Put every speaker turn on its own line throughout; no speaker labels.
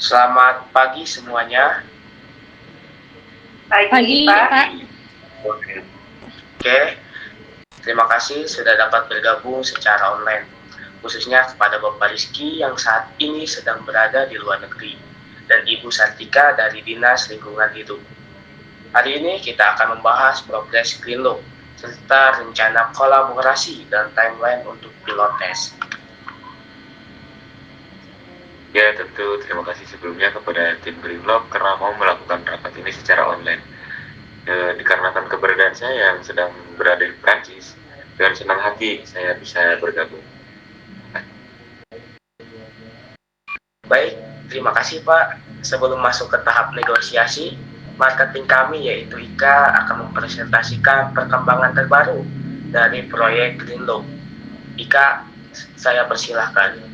Selamat pagi semuanya.
Pagi, Pak.
Oke, terima kasih sudah dapat bergabung secara online, khususnya kepada Bapak Rizky yang saat ini sedang berada di luar negeri, dan Ibu Sartika dari Dinas Lingkungan Hidup. Hari ini kita akan membahas progres Green Loop, serta rencana kolaborasi dan timeline untuk pilot test.
Ya, tentu terima kasih sebelumnya kepada tim Greenlock karena mau melakukan rapat ini secara online. Dikarenakan keberadaan saya yang sedang berada di Prancis, dengan senang hati saya bisa bergabung.
Baik, terima kasih Pak. Sebelum masuk ke tahap negosiasi, marketing kami yaitu Ika akan mempresentasikan perkembangan terbaru dari proyek Green Loop. Ika, saya persilahkan.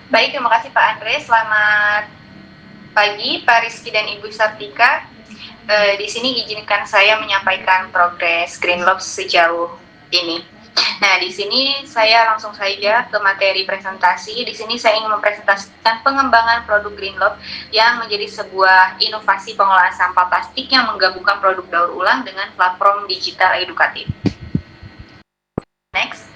Baik, terima kasih Pak Andre. Selamat pagi Pak Rizky dan Ibu Sartika. Di sini izinkan saya menyampaikan progres Green Loop sejauh ini. Nah, di sini saya langsung saja ke materi presentasi. Di sini saya ingin mempresentasikan pengembangan produk Green Loop yang menjadi sebuah inovasi pengolahan sampah plastik yang menggabungkan produk daur ulang dengan platform digital edukatif. Next.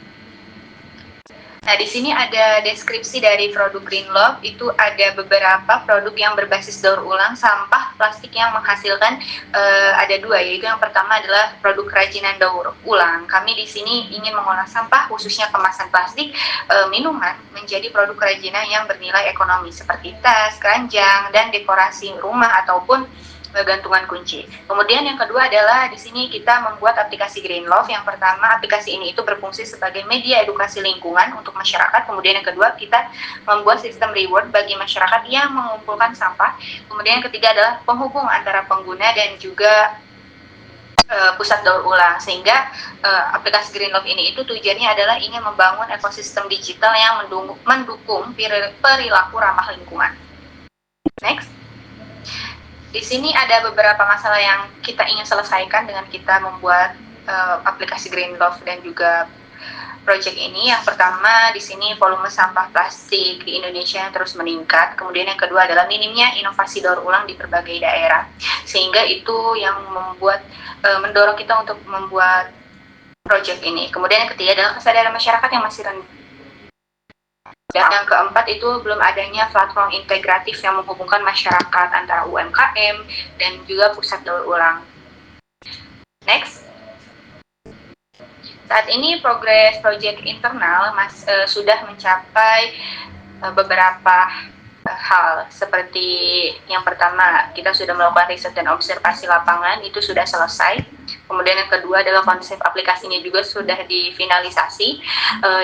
Nah, di sini ada deskripsi dari produk Green Loop. Itu ada beberapa produk yang berbasis daur ulang sampah plastik yang menghasilkan ada dua, yaitu yang pertama adalah produk kerajinan daur ulang. Kami di sini ingin mengolah sampah, khususnya kemasan plastik, minuman, menjadi produk kerajinan yang bernilai ekonomi seperti tas, keranjang, dan dekorasi rumah ataupun gantungan kunci. Kemudian yang kedua adalah di sini kita membuat aplikasi Green Loop. Yang pertama, aplikasi ini itu berfungsi sebagai media edukasi lingkungan untuk masyarakat. Kemudian yang kedua, kita membuat sistem reward bagi masyarakat yang mengumpulkan sampah. Kemudian yang ketiga adalah penghubung antara pengguna dan juga pusat daur ulang, sehingga aplikasi Green Loop ini itu tujuannya adalah ingin membangun ekosistem digital yang mendukung perilaku ramah lingkungan. Next. Di sini ada beberapa masalah yang kita ingin selesaikan dengan kita membuat aplikasi Green Loop dan juga project ini. Yang pertama, di sini volume sampah plastik di Indonesia yang terus meningkat. Kemudian yang kedua adalah minimnya inovasi daur ulang di berbagai daerah, sehingga itu yang mendorong kita untuk membuat project ini. Kemudian yang ketiga adalah kesadaran masyarakat yang masih rendah. Dan yang keempat itu belum adanya platform integratif yang menghubungkan masyarakat antara UMKM dan juga pusat daur ulang. Next. Saat ini progres proyek internal sudah mencapai beberapa hal, seperti yang pertama, kita sudah melakukan riset dan observasi lapangan, itu sudah selesai. Kemudian yang kedua adalah konsep aplikasi ini juga sudah difinalisasi.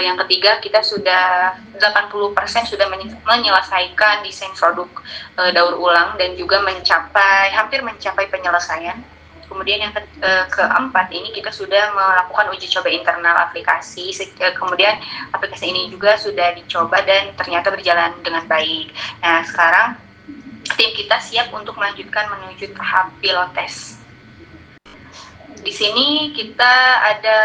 Yang ketiga, kita sudah 80% sudah menyelesaikan desain produk daur ulang dan juga hampir mencapai penyelesaian. Kemudian yang keempat ini kita sudah melakukan uji coba internal aplikasi. Kemudian aplikasi ini juga sudah dicoba dan ternyata berjalan dengan baik. Nah, sekarang tim kita siap untuk melanjutkan menuju tahap pilot test. Di sini kita ada,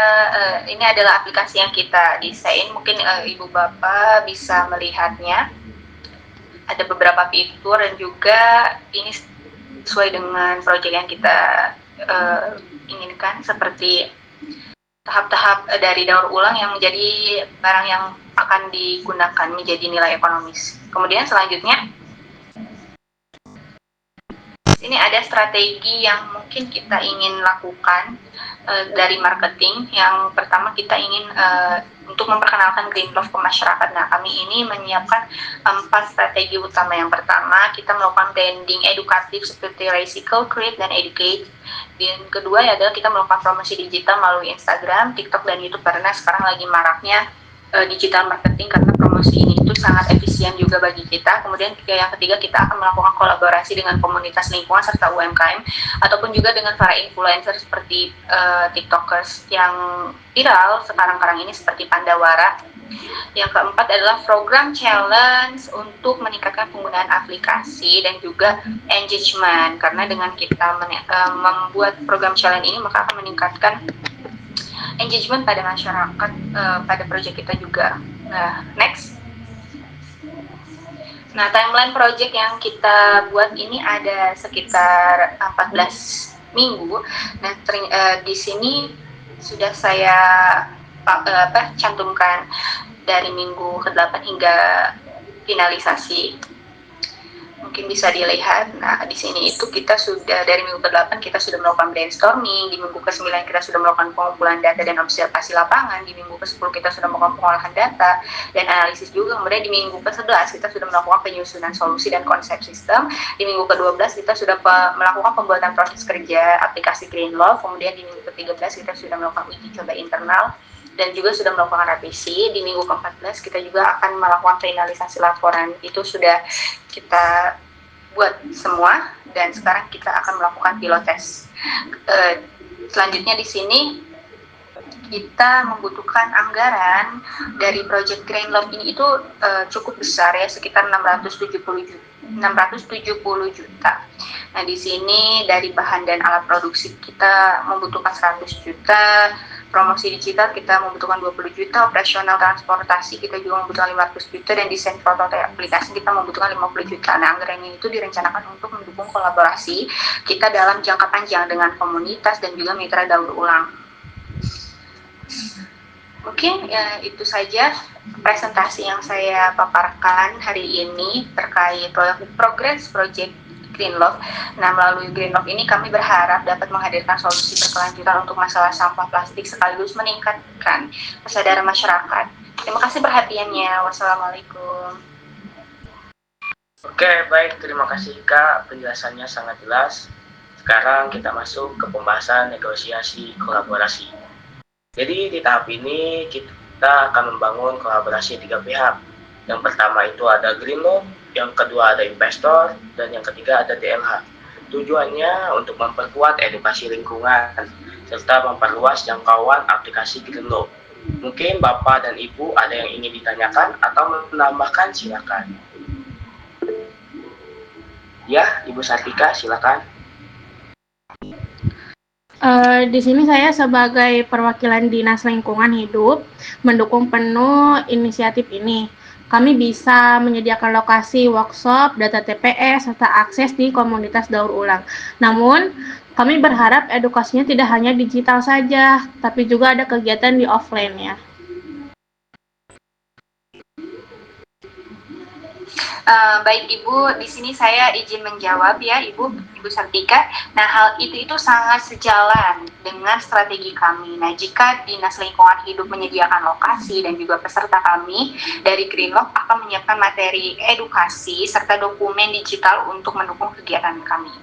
ini adalah aplikasi yang kita desain. Mungkin Ibu Bapak bisa melihatnya. Ada beberapa fitur dan juga ini sesuai dengan proyek yang kita inginkan, seperti tahap-tahap dari daur ulang yang menjadi barang yang akan digunakan menjadi nilai ekonomis. Kemudian selanjutnya, ini ada strategi yang mungkin kita ingin lakukan dari marketing. Yang pertama, kita ingin untuk memperkenalkan Green Loop ke masyarakat. Nah, kami ini menyiapkan 4 strategi utama. Yang pertama, kita melakukan branding edukatif seperti recycle, create, dan educate. Dan kedua adalah kita melakukan promosi digital melalui Instagram, TikTok, dan YouTube, karena sekarang lagi maraknya digital marketing, karena promosi ini itu sangat efisien juga bagi kita. Kemudian yang ketiga, kita akan melakukan kolaborasi dengan komunitas lingkungan serta UMKM, ataupun juga dengan para influencer seperti TikTokers yang viral sekarang ini seperti Pandawara. Yang keempat adalah program challenge untuk meningkatkan penggunaan aplikasi dan juga engagement, karena dengan kita membuat program challenge ini maka akan meningkatkan engagement pada masyarakat pada proyek kita juga. Nah, next. Nah, timeline project yang kita buat ini ada sekitar 14 minggu. Nah, di sini sudah saya cantumkan dari minggu ke-8 hingga finalisasi. Mungkin bisa dilihat. Nah, di sini itu kita sudah dari minggu ke-8 kita sudah melakukan brainstorming, di minggu ke-9 kita sudah melakukan pengumpulan data dan observasi lapangan, di minggu ke-10 kita sudah melakukan pengolahan data dan analisis juga. Kemudian di minggu ke-11 kita sudah melakukan penyusunan solusi dan konsep sistem. Di minggu ke-12 kita sudah melakukan pembuatan proses kerja aplikasi Greenloft. Kemudian di minggu ke-13 kita sudah melakukan uji coba internal dan juga sudah melakukan revisi. Di minggu ke-14 kita juga akan melakukan finalisasi laporan. Itu sudah kita buat semua dan sekarang kita akan melakukan pilot test. Selanjutnya di sini kita membutuhkan anggaran dari project Greenloft ini itu cukup besar ya, sekitar 670 juta. Nah, di sini dari bahan dan alat produksi kita membutuhkan 100 juta, promosi digital kita membutuhkan 20 juta, operasional transportasi kita juga membutuhkan 500 juta, dan desain prototipe aplikasi kita membutuhkan 50 juta. Nah, anggaran ini itu direncanakan untuk mendukung kolaborasi kita dalam jangka panjang dengan komunitas dan juga mitra daur ulang. Mungkin ya, itu saja presentasi yang saya paparkan hari ini terkait progres project Greenloft. Nah, melalui Greenloft ini kami berharap dapat menghadirkan solusi berkelanjutan untuk masalah sampah plastik sekaligus meningkatkan kesadaran masyarakat. Terima kasih perhatiannya. Wassalamualaikum.
Oke, baik. Terima kasih Kak. Penjelasannya sangat jelas. Sekarang kita masuk ke pembahasan negosiasi kolaborasi. Jadi di tahap ini kita akan membangun kolaborasi 3 pihak. Yang pertama itu ada Greenloft, yang kedua ada investor, dan yang ketiga ada DLH. Tujuannya untuk memperkuat edukasi lingkungan, serta memperluas jangkauan aplikasi Greenloft. Mungkin Bapak dan Ibu ada yang ingin ditanyakan atau menambahkan, silakan. Ya, Ibu Sartika, silakan.
Di sini saya sebagai perwakilan Dinas Lingkungan Hidup mendukung penuh inisiatif ini. Kami bisa menyediakan lokasi workshop, data TPS, serta akses di komunitas daur ulang. Namun, kami berharap edukasinya tidak hanya digital saja, tapi juga ada kegiatan di offline ya.
Baik Ibu, di sini saya izin menjawab ya Ibu Sartika. Nah, hal itu sangat sejalan dengan strategi kami. Nah, jika Dinas Lingkungan Hidup menyediakan lokasi dan juga peserta kami dari Greenloft akan menyiapkan materi edukasi serta dokumen digital untuk mendukung kegiatan kami.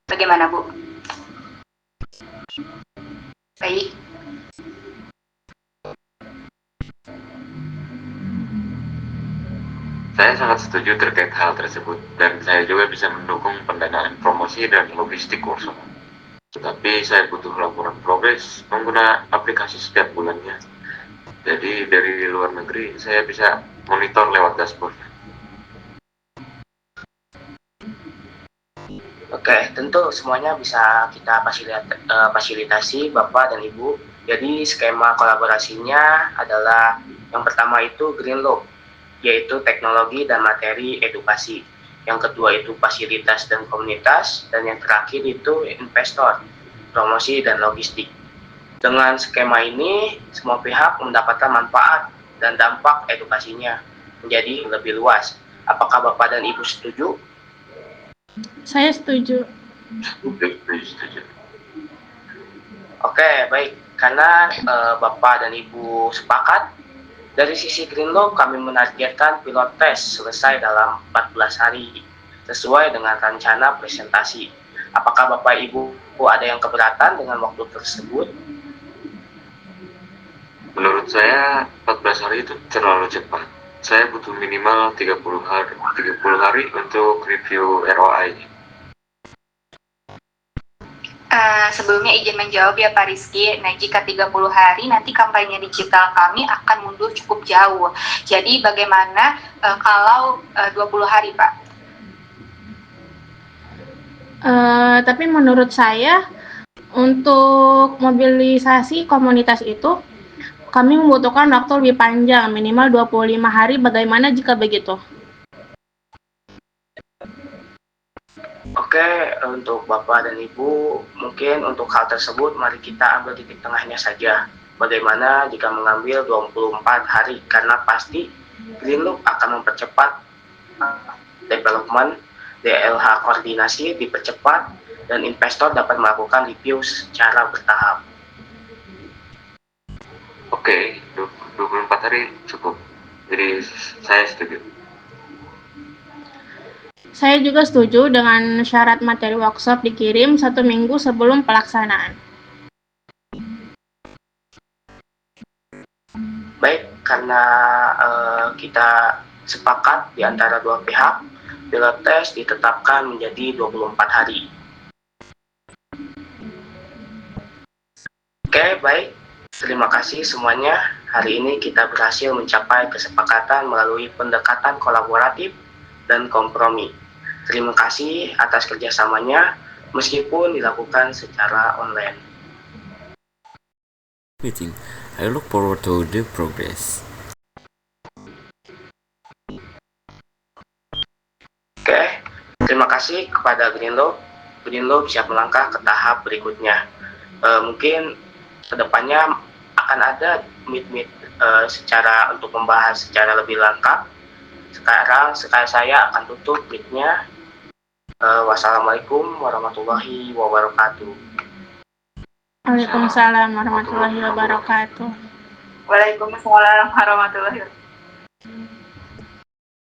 Bagaimana Bu? Baik.
Saya sangat setuju terkait hal tersebut, dan saya juga bisa mendukung pendanaan promosi dan logistik workshop. Tetapi saya butuh laporan progres pengguna aplikasi setiap bulannya. Jadi dari luar negeri saya bisa monitor lewat dashboard.
Oke, tentu semuanya bisa kita fasilitasi Bapak dan Ibu. Jadi skema kolaborasinya adalah yang pertama itu Greenloft, yaitu teknologi dan materi edukasi. Yang kedua itu fasilitas dan komunitas, dan yang terakhir itu investor, promosi dan logistik. Dengan skema ini, semua pihak mendapatkan manfaat dan dampak edukasinya menjadi lebih luas. Apakah Bapak dan Ibu setuju?
Saya setuju.
Setuju.
Oke, baik. Karena Bapak dan Ibu sepakat, dari sisi Greenloft kami menargetkan pilot test selesai dalam 14 hari sesuai dengan rencana presentasi. Apakah Bapak Ibu ada yang keberatan dengan waktu tersebut?
Menurut saya 14 hari itu terlalu cepat. Saya butuh minimal 30 hari untuk review ROI.
Sebelumnya izin menjawab ya Pak Rizky. Nah, jika 30 hari nanti kampanye digital kami akan mundur cukup jauh. Jadi bagaimana kalau 20 hari Pak?
Tapi menurut saya untuk mobilisasi komunitas itu Kami membutuhkan waktu lebih panjang, minimal 25 hari. Bagaimana jika begitu?
Oke, untuk Bapak dan Ibu, mungkin untuk hal tersebut mari kita ambil titik tengahnya saja. Bagaimana jika mengambil 24 hari, karena pasti Greenloop akan mempercepat development, DLH koordinasi dipercepat, dan investor dapat melakukan review secara bertahap.
Oke, 24 hari cukup. Jadi saya setuju.
Saya juga setuju dengan syarat materi workshop dikirim 1 minggu sebelum pelaksanaan.
Baik, karena kita sepakat di antara dua pihak, pilot tes ditetapkan menjadi 24 hari. Oke, baik. Terima kasih semuanya. Hari ini kita berhasil mencapai kesepakatan melalui pendekatan kolaboratif dan kompromi. Terima kasih atas kerjasamanya, meskipun dilakukan secara online.
Meeting. I look forward to the progress.
Oke, terima kasih kepada Greenloop. Greenloop siap melangkah ke tahap berikutnya. Mungkin kedepannya akan ada meet secara untuk membahas secara lebih lengkap. Sekarang saya akan tutup meet-nya. Wassalamualaikum warahmatullahi wabarakatuh.
Waalaikumsalam warahmatullahi wabarakatuh.
Waalaikumsalam warahmatullahi wabarakatuh.